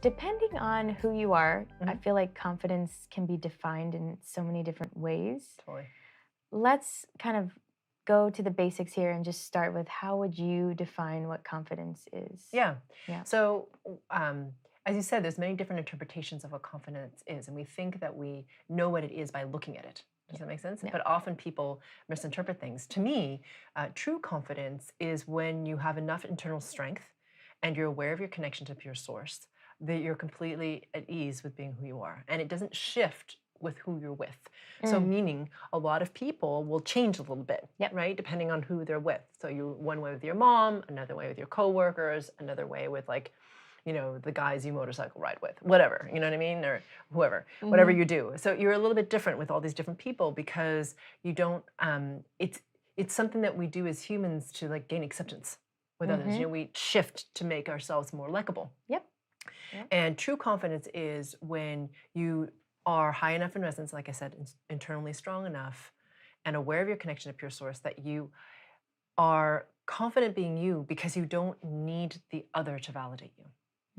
Depending on who you are, I Mhm. feel like confidence can be defined in so many different ways. Totally. Let's kind of go to the basics here and just start with how would you define what confidence is? Yeah. Yeah. So, as you said, there's many different interpretations of what confidence is, and we think that we know what it is by looking at it. Does Yeah. that make sense? Yeah. But often people misinterpret things. To me, true confidence is when you have enough internal strength and you're aware of your connection to pure source, that you're completely at ease with being who you are, and it doesn't shift with who you're with. So, Mm. meaning a lot of people will change a little bit, Yep. right? Depending on who they're with. So, you one way with your mom, another way with your coworkers, another way with the guys you motorcycle ride with, whatever, you know what I mean? Or whoever, whatever Hmm. you do. So, you're a little bit different with all these different people because you don't, it's something that we do as humans to like gain acceptance with others. Hmm. We shift to make ourselves more likable. Yep. Yep. And true confidence is when you are high enough in resonance, like I said, internally strong enough and aware of your connection to pure source that you are confident being you because you don't need the other to validate you.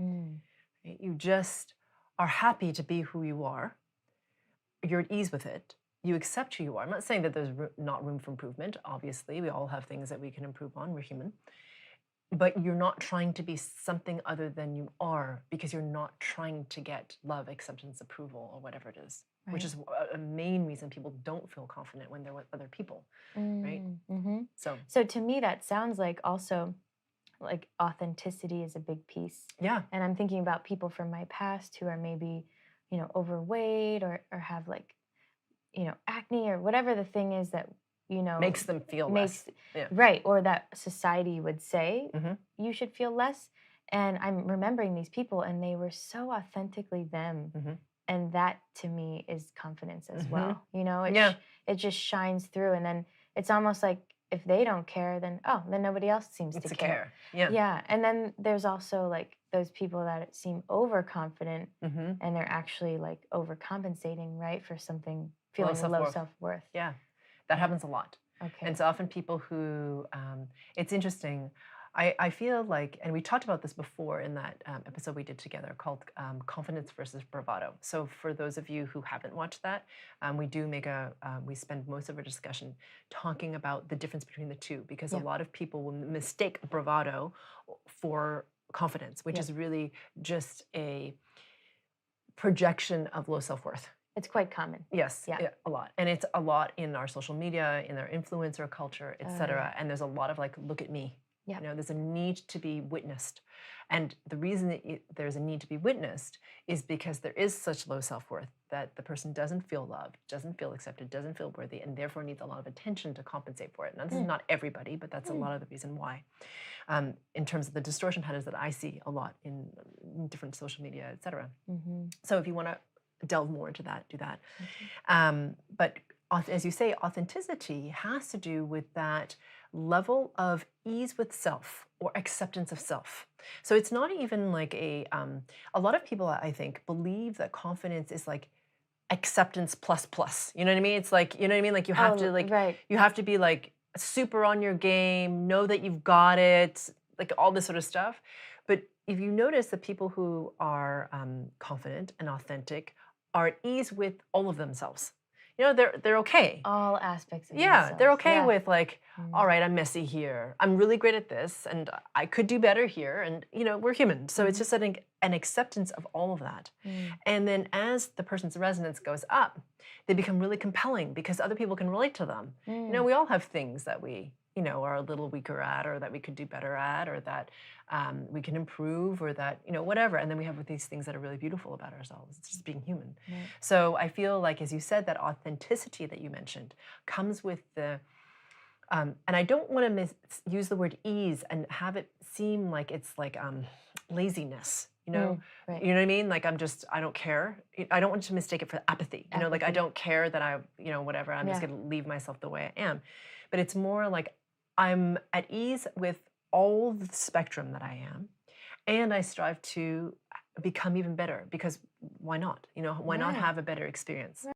Mm. Right? You just are happy to be who you are. You're at ease with it. You accept who you are. I'm not saying that there's not room for improvement. Obviously, we all have things that we can improve on. We're human. But you're not trying to be something other than you are because you're not trying to get love, acceptance, approval, or whatever it is, which Right. is a main reason people don't feel confident when they're with other people, right? Mm-hmm. So, So to me, that sounds like also like authenticity is a big piece. yeah, And I'm thinking about people from my past who are maybe, overweight or have like, acne or whatever the thing is that, makes them feel makes less. Yeah. right, or that society would say Hmm. you should feel less. And I'm remembering these people and they were so authentically them. Hmm. And that to me is confidence as Hmm. well. It Yeah, it just shines through, and then it's almost like if they don't care, then nobody else seems to it's a care. care. Yeah. Yeah, and then there's also like those people that seem overconfident Hmm. and they're actually like overcompensating, right, for something, Low feeling self low worth. self-worth. Yeah, that Yeah. happens a lot. And Okay. it's often people who, it's interesting. I feel like, and we talked about this before in that episode we did together called Confidence versus Bravado. So for those of you who haven't watched that, we do we spend most of our discussion talking about the difference between the two because a Yeah. lot of people will mistake bravado for confidence, which Yeah. is really just a projection of low self worth. It's quite common. Yes, Yeah. yeah, a lot. And it's a lot in our social media, in our influencer culture, et Oh yeah. cetera. And there's a lot of like, look at me. Yeah. There's a need to be witnessed. And the reason that there's a need to be witnessed is because there is such low self worth that the person doesn't feel loved, doesn't feel accepted, doesn't feel worthy, and therefore needs a lot of attention to compensate for it. Now, this is Mm. not everybody, but that's a lot of the reason why. In terms of the distortion patterns that I see a lot in different social media, et cetera. Mm-hmm. So if you want to delve more into that, do that. Okay. But as you say, authenticity has to do with that level of ease with self or acceptance of self. So it's not even like a lot of people, I think, believe that confidence is like acceptance plus plus. You know what I mean? It's like, you know what I mean? Like Oh, right. you have to be like super on your game, know that you've got it, like all this sort of stuff. But if you notice the people who are confident and authentic are at ease with all of themselves. They're okay. All aspects of Yeah, they're themselves. okay Yeah. with like, all Mm. right, I'm messy here. I'm really great at this, and I could do better here. And we're human, so it's Mhm. just an acceptance of all of that. Mm. And then as the person's resonance goes up, they become really compelling because other people can relate to them. Mm. We all have things that we are a little weaker at, or that we could do better at, or that we can improve, or that whatever. And then we have these things that are really beautiful about ourselves. It's just being human. Right. So I feel like, as you said, that authenticity that you mentioned comes with the, and I don't want to use the word ease and have it seem like it's like laziness. Right. You know what I mean? Like I don't care. I don't want to mistake it for apathy. Like I Apathy. don't care that whatever. I'm just Yeah. going to leave myself the way I am. But it's more like I'm at ease with all the spectrum that I am, and I strive to become even better because why not? Why not Right. have a better experience?